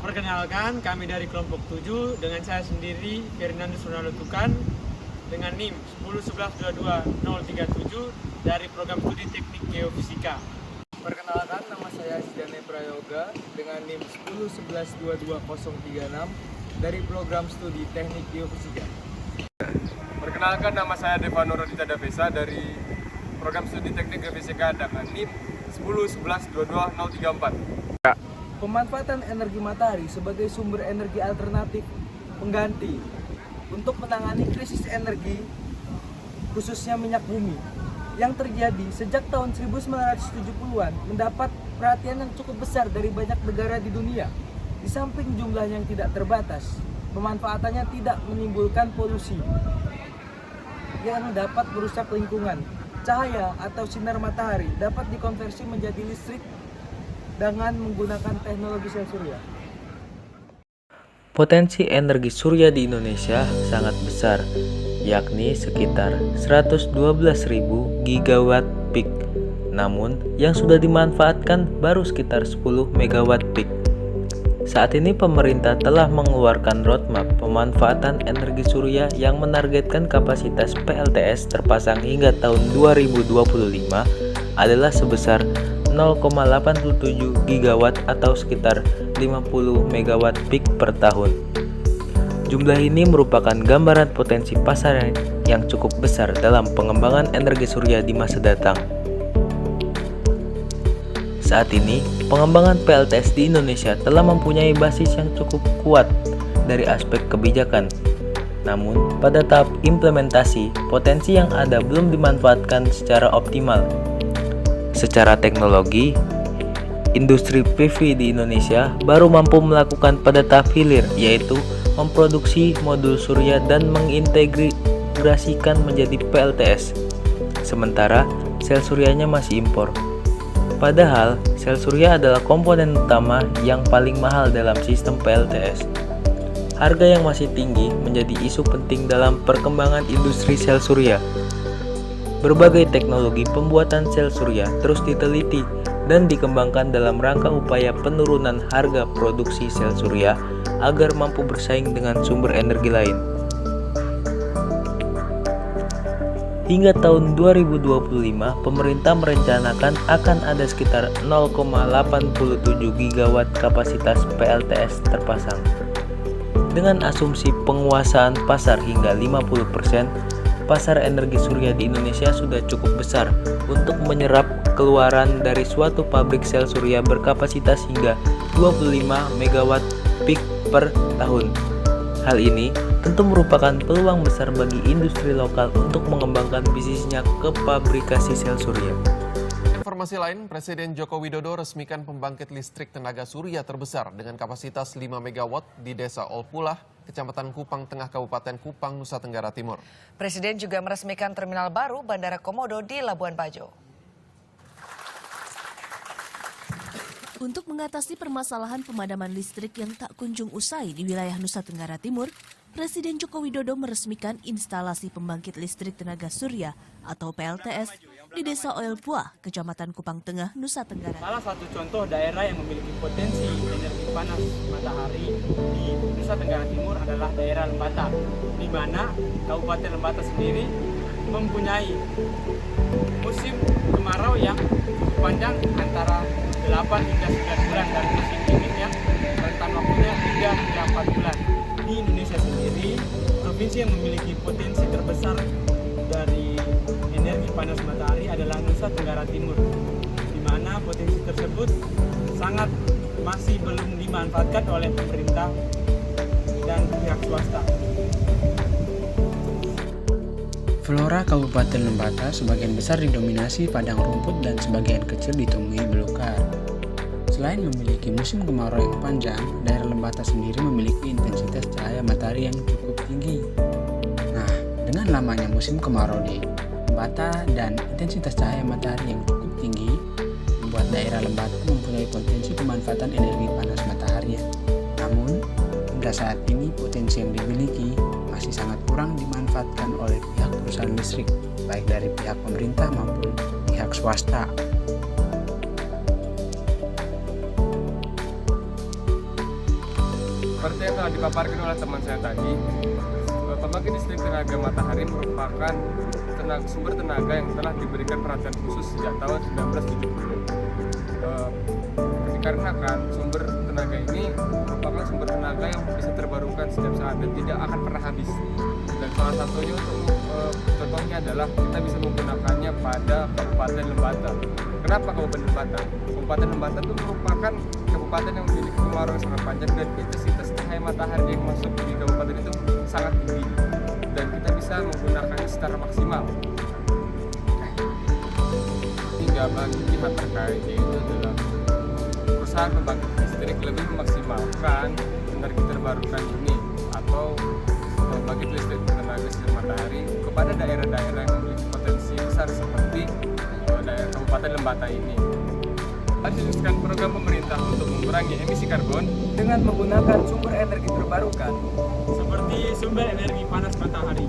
Perkenalkan, kami dari kelompok 7 dengan saya sendiri, Fernandus Ronaldo Tukan, dengan NIM 101122-037 dari program studi teknik geofisika. Perkenalkan, nama saya Sidane Prayoga dengan NIM 1011222036 dari program studi teknik geofisika. Perkenalkan, nama saya Devano Rodita Davesa dari program studi teknik geofisika dengan NIM 101122-034. Pemanfaatan energi matahari sebagai sumber energi alternatif pengganti untuk menangani krisis energi khususnya minyak bumi yang terjadi sejak tahun 1970-an mendapat perhatian yang cukup besar dari banyak negara di dunia. Di samping jumlah yang tidak terbatas, pemanfaatannya tidak menimbulkan polusi yang dapat merusak lingkungan. Cahaya atau sinar matahari dapat dikonversi menjadi listrik dengan menggunakan teknologi sel surya. Potensi energi surya di Indonesia sangat besar, yakni sekitar 112.000 gigawatt peak. Namun, yang sudah dimanfaatkan baru sekitar 10 megawatt peak. Saat ini pemerintah telah mengeluarkan roadmap pemanfaatan energi surya yang menargetkan kapasitas PLTS terpasang hingga tahun 2025 adalah sebesar 0,87 gigawatt atau sekitar 50 megawatt peak per tahun. Jumlah ini merupakan gambaran potensi pasar yang cukup besar dalam pengembangan energi surya di masa datang. Saat ini, pengembangan PLTS di Indonesia telah mempunyai basis yang cukup kuat dari aspek kebijakan. Namun, pada tahap implementasi, potensi yang ada belum dimanfaatkan secara optimal. Secara teknologi, industri PV di Indonesia baru mampu melakukan pada tahap hilir, yaitu memproduksi modul surya dan mengintegrasikan menjadi PLTS. Sementara sel suryanya masih impor. Padahal, sel surya adalah komponen utama yang paling mahal dalam sistem PLTS. Harga yang masih tinggi menjadi isu penting dalam perkembangan industri sel surya. Berbagai teknologi pembuatan sel surya terus diteliti dan dikembangkan dalam rangka upaya penurunan harga produksi sel surya agar mampu bersaing dengan sumber energi lain. Hingga tahun 2025, pemerintah merencanakan akan ada sekitar 0,87 gigawatt kapasitas PLTS terpasang. Dengan asumsi penguasaan pasar hingga 50%, pasar energi surya di Indonesia sudah cukup besar untuk menyerap keluaran dari suatu pabrik sel surya berkapasitas hingga 25 megawatt peak per tahun. Hal ini tentu merupakan peluang besar bagi industri lokal untuk mengembangkan bisnisnya ke pabrikasi sel surya. Informasi lain, Presiden Joko Widodo resmikan pembangkit listrik tenaga surya terbesar dengan kapasitas 5 megawatt di Desa Olpulah, Kecamatan Kupang Tengah, Kabupaten Kupang, Nusa Tenggara Timur. Presiden juga meresmikan terminal baru Bandara Komodo di Labuan Bajo. Untuk mengatasi permasalahan pemadaman listrik yang tak kunjung usai di wilayah Nusa Tenggara Timur, Presiden Joko Widodo meresmikan instalasi pembangkit listrik tenaga surya atau PLTS di Desa Olpulah, Kecamatan Kupang Tengah, Nusa Tenggara. Salah satu contoh daerah yang memiliki potensi energi panas matahari di Nusa Tenggara Timur adalah daerah Lembata, di mana Kabupaten Lembata sendiri mempunyai musim kemarau yang cukup panjang antara 8 hingga 9 bulan dan musim dinginnya rentan waktunya 3 hingga 4 bulan. Di Indonesia sendiri, provinsi yang memiliki potensi terbesar dari energi panas matahari adalah Nusa Tenggara Timur, di mana potensi tersebut sangat masih belum dimanfaatkan oleh pemerintah dan pihak swasta. Flora Kabupaten Lembata sebagian besar didominasi padang rumput dan sebagian kecil ditumbuhi belukar. Selain memiliki musim kemarau yang panjang, daerah Lembata sendiri memiliki intensitas cahaya matahari yang cukup tinggi. Nah, dengan lamanya musim kemarau di Lembata dan intensitas cahaya matahari yang cukup tinggi, membuat daerah Lembata mempunyai potensi pemanfaatan energi panas matahari. Namun, hingga saat ini potensi yang dimiliki masih sangat kurang dimanfaatkan oleh pihak perusahaan listrik, baik dari pihak pemerintah maupun pihak swasta. Seperti yang telah dipaparkan oleh teman saya tadi, pembangkit listrik tenaga matahari merupakan sumber tenaga yang telah diberikan perhatian khusus sejak tahun 1970. Dikarenakan sumber tenaga ini merupakan sumber tenaga yang bisa terbarukan setiap saat dan tidak akan pernah habis. Dan salah satunya contohnya adalah kita bisa menggunakannya pada Kabupaten Lembata. Kenapa Kabupaten Lembata? Kabupaten Lembata itu merupakan kabupaten yang memiliki kemarau yang sangat panjang dan intensitas cahaya matahari yang masuk di kabupaten itu sangat tinggi dan kita bisa menggunakannya secara maksimal. Hingga bagi pihak terkait yaitu adalah perusahaan pembangkit listrik lebih memaksimalkan energi terbarukan ini atau pembangkit listrik tenaga sinar matahari kepada daerah-daerah yang memiliki potensi besar seperti daerah Kabupaten Lembata ini. Diluncurkan program pemerintah untuk mengurangi emisi karbon dengan menggunakan sumber energi terbarukan seperti sumber energi panas matahari.